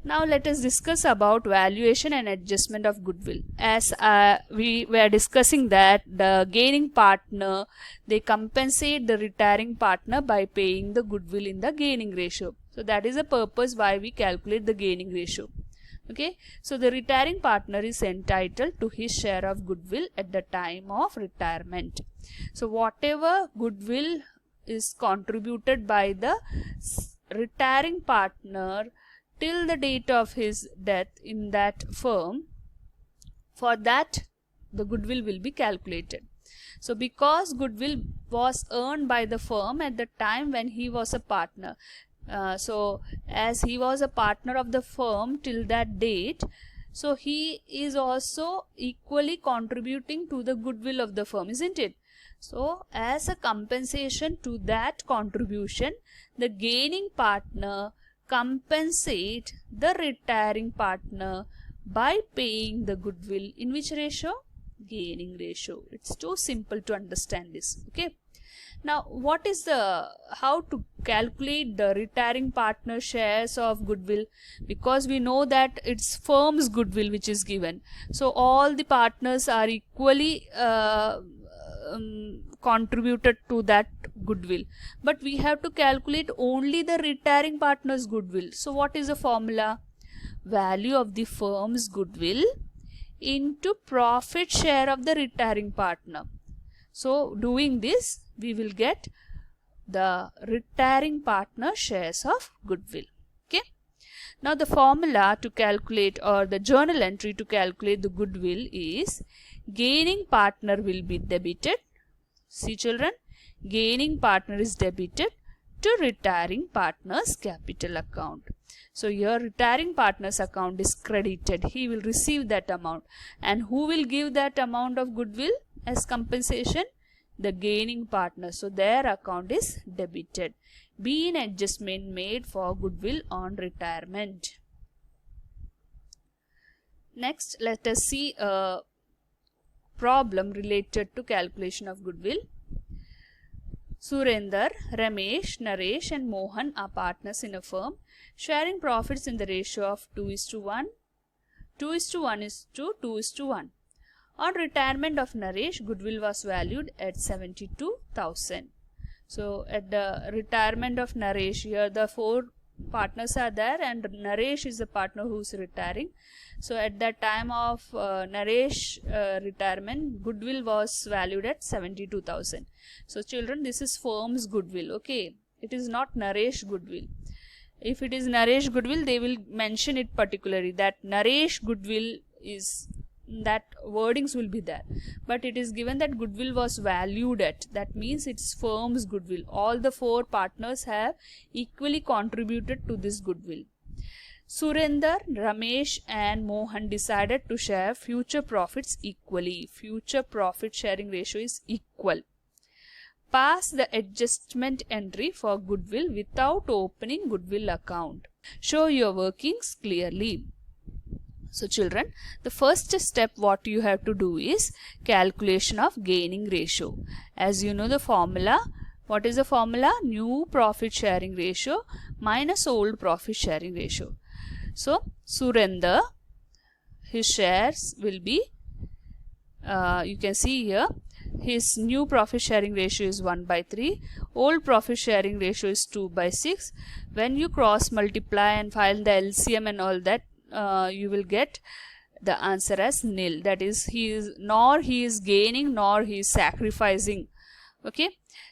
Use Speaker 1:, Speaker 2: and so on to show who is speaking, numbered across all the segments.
Speaker 1: Now let us discuss about valuation and adjustment of goodwill. As we were discussing that the gaining partner, they compensate the retiring partner by paying the goodwill in the gaining ratio. So that is the purpose why we calculate the gaining ratio. Okay, so the retiring partner is entitled to his share of goodwill at the time of retirement. So whatever goodwill is contributed by the retiring partner till the date of his death in that firm, for that the goodwill will be calculated. So because goodwill was earned by the firm at the time when he was a partner, so as he was a partner of the firm till that date, so he is also equally contributing to the goodwill of the firm, isn't it? So as a compensation to that contribution, the gaining partner compensate the retiring partner by paying the goodwill in which ratio? Gaining ratio. It's too simple to understand this. Okay. Now what is how to calculate the retiring partner shares of goodwill? Because we know that it's firm's goodwill which is given. So all the partners are equally contributed to that goodwill, but we have to calculate only the retiring partner's goodwill. So what is the formula? Value of the firm's goodwill into profit share of the retiring partner. So doing this, we will get the retiring partner shares of goodwill. Okay. Now the formula to calculate, or the journal entry to calculate the goodwill is gaining partner will be debited. See children, gaining partner is debited to retiring partner's capital account. So your retiring partner's account is credited. He will receive that amount. And who will give that amount of goodwill as compensation? The gaining partner. So their account is debited. Be an adjustment made for goodwill on retirement. Next, let us see a problem related to calculation of goodwill. Surender, Ramesh, Naresh and Mohan are partners in a firm, sharing profits in the ratio of 2:1, 2:1:2:1. On retirement of Naresh, goodwill was valued at 72,000. So at the retirement of Naresh, here the four partners are there and Naresh is the partner who is retiring. So at that time of Naresh retirement, goodwill was valued at 72,000. So children, this is firm's goodwill. Okay, it is not Naresh goodwill. If it is Naresh goodwill, they will mention it particularly that Naresh goodwill is, that wordings will be there, but it is given that goodwill was valued at, that means it's firm's goodwill. All the four partners have equally contributed to this goodwill. Surender, Ramesh and Mohan decided to share future profits equally. Future profit sharing ratio is equal. Pass the adjustment entry for goodwill without opening goodwill account. Show your workings clearly. So children, the first step what you have to do is calculation of gaining ratio. As you know the formula, what is the formula? New profit sharing ratio minus old profit sharing ratio. So Surender, his shares will be, you can see here, his new profit sharing ratio is 1/3, old profit sharing ratio is 2/6. When you cross multiply and file the LCM and all that, you will get the answer as nil. That is, he is gaining nor he is sacrificing. Okay.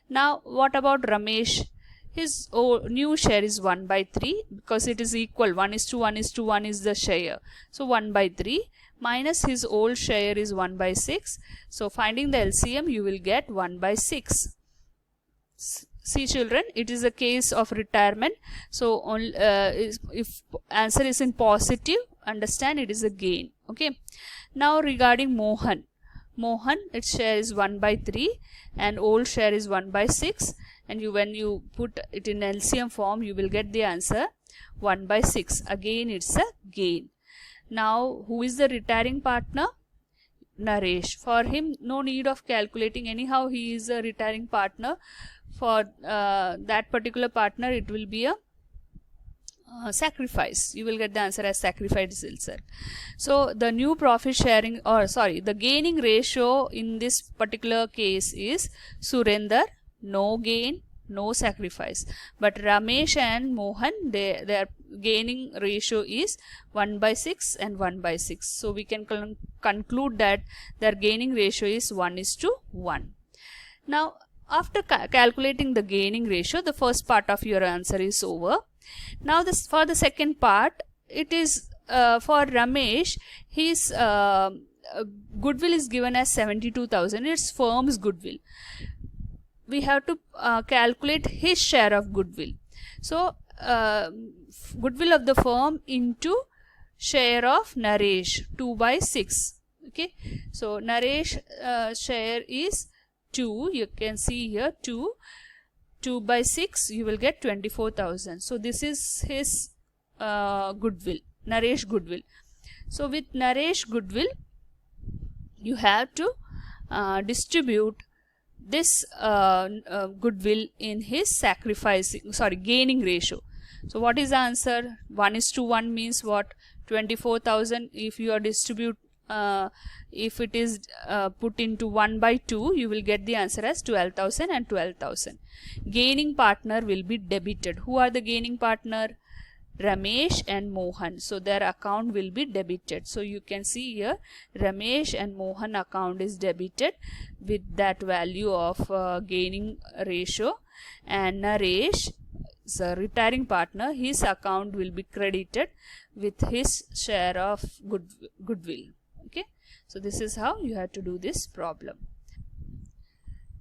Speaker 1: Now what about Ramesh? His new share is 1/3 because it is equal. 1:1:1 is the share. So 1/3 minus his old share is 1/6. So finding the LCM, you will get 1/6. See children, it is a case of retirement. So if answer is in positive, understand it is a gain. Okay. Now regarding Mohan, its share is 1/3 and old share is 1/6, and when you put it in LCM form, you will get the answer 1/6. Again it's a gain. Now who is the retiring partner? Naresh. For him, no need of calculating, anyhow he is a retiring partner. For that particular partner, it will be a sacrifice. You will get the answer as sacrifice itself. So the new profit sharing, or sorry, the gaining ratio in this particular case is Surender, no gain, no sacrifice. But Ramesh and Mohan, their gaining ratio is 1/6 and 1/6. So we can conclude that their gaining ratio is 1:1. Now, after calculating the gaining ratio, the first part of your answer is over. Now, for the second part, it is for Ramesh, his goodwill is given as 72,000. It's firm's goodwill. We have to calculate his share of goodwill. So, goodwill of the firm into share of Naresh, 2/6. Okay. So, Naresh share is 2. You can see here 2. 2/6, you will get 24,000. So this is his goodwill, Naresh goodwill. So with Naresh goodwill, you have to distribute this goodwill in his gaining ratio. So what is the answer? 1:1 means what? 24,000. If you are if it is put into 1/2, you will get the answer as 12,000 and 12,000. Gaining partner will be debited. Who are the gaining partner? Ramesh and Mohan. So their account will be debited. So you can see here Ramesh and Mohan account is debited with that value of gaining ratio, and Naresh, the retiring partner, his account will be credited with his share of goodwill. Okay, so this is how you have to do this problem.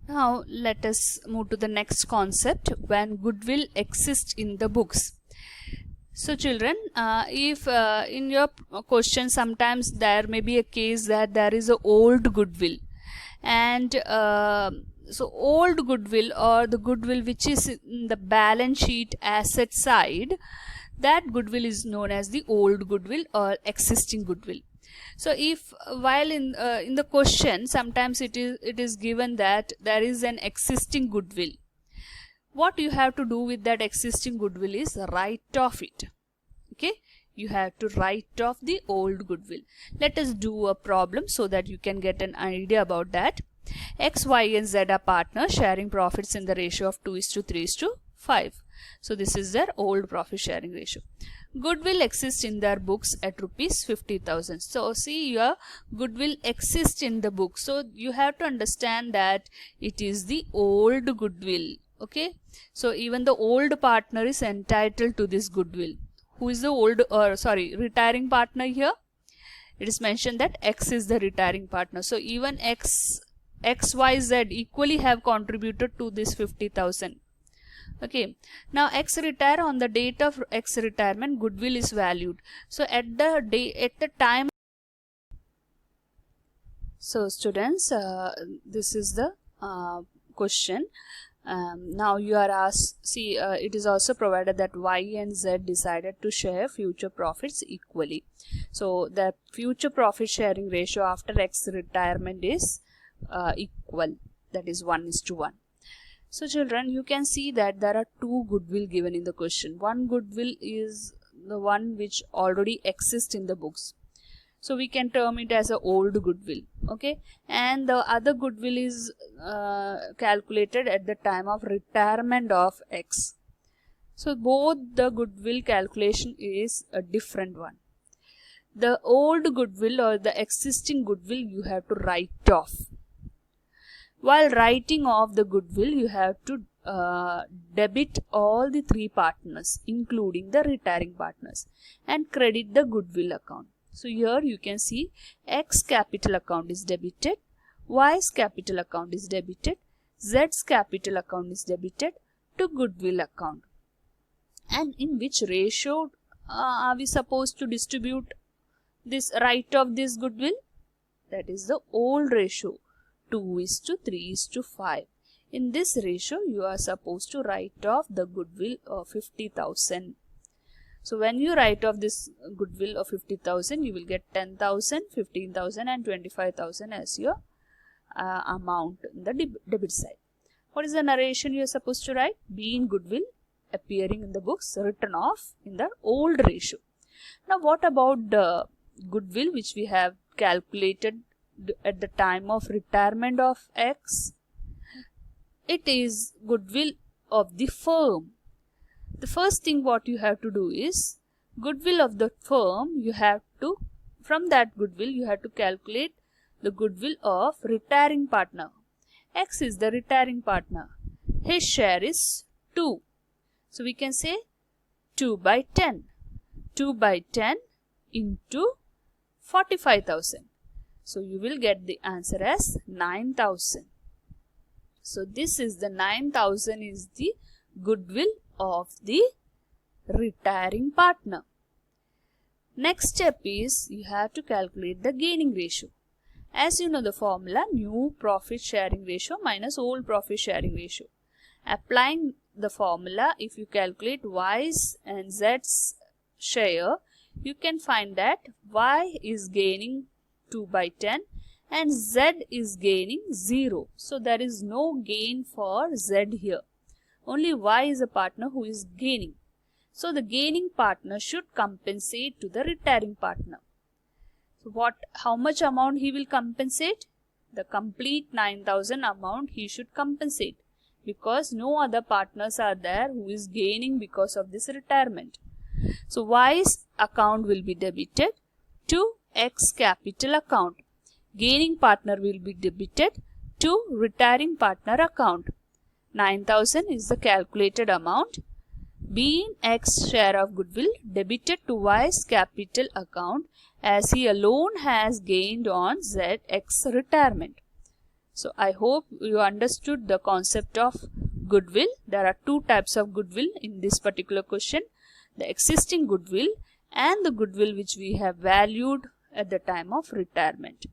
Speaker 1: Now let us move to the next concept, when goodwill exists in the books. So children, if in your question sometimes there may be a case that there is a old goodwill, and so old goodwill, or the goodwill which is in the balance sheet asset side, that goodwill is known as the old goodwill or existing goodwill. So if while in the question sometimes it is given that there is an existing goodwill, what you have to do with that existing goodwill is write off it. Okay, you have to write off the old goodwill. Let us do a problem so that you can get an idea about that. X, Y and Z are partners sharing profits in the ratio of 2:3:5. So this is their old profit sharing ratio. Goodwill exists in their books at rupees 50,000. So see, your goodwill exists in the book. So you have to understand that it is the old goodwill. Okay, so even the old partner is entitled to this goodwill. Who is the retiring partner here? It is mentioned that X is the retiring partner. So even X, Y, Z equally have contributed to this 50,000. Okay, now X retire, on the date of X retirement, goodwill is valued. So at the time. So students, this is the question. Now you are asked, see, it is also provided that Y and Z decided to share future profits equally. So the future profit sharing ratio after X retirement is equal, that is 1:1. So children, you can see that there are two goodwill given in the question. One goodwill is the one which already exists in the books. So we can term it as a old goodwill. Okay, and the other goodwill is calculated at the time of retirement of X. So both the goodwill calculation is a different one. The old goodwill or the existing goodwill you have to write off. While writing off the goodwill, you have to debit all the three partners, including the retiring partners, and credit the goodwill account. So here you can see X capital account is debited, Y's capital account is debited, Z's capital account is debited to goodwill account. And in which ratio are we supposed to distribute this write off this goodwill? That is the old ratio, 2:3:5. In this ratio, you are supposed to write off the goodwill of 50,000. So when you write off this goodwill of 50,000, you will get 10,000, 15,000 and 25,000 as your amount in the debit side. What is the narration you are supposed to write? Being goodwill, appearing in the books written off in the old ratio. Now what about the goodwill which we have calculated at the time of retirement of X? It is goodwill of the firm. The first thing what you have to do is goodwill of the firm. From that goodwill you have to calculate the goodwill of retiring partner. X is the retiring partner. His share is 2. So we can say 2 by 10. 2 by 10 into 45,000. So you will get the answer as 9,000. So this is the 9,000 is the goodwill of the retiring partner. Next step is you have to calculate the gaining ratio. As you know the formula, new profit sharing ratio minus old profit sharing ratio. Applying the formula, if you calculate Y's and Z's share, you can find that Y is gaining 2 by 10 and Z is gaining 0. So there is no gain for Z here. Only Y is a partner who is gaining. So the gaining partner should compensate to the retiring partner. So how much amount he will compensate? The complete 9,000 amount he should compensate, because no other partners are there who is gaining because of this retirement. So Y's account will be debited to X capital account. Gaining partner will be debited to retiring partner account. 9,000 is the calculated amount. Being X share of goodwill debited to Y's capital account, as he alone has gained on ZX retirement. So I hope you understood the concept of goodwill. There are two types of goodwill in this particular question: the existing goodwill and the goodwill which we have valued at the time of retirement.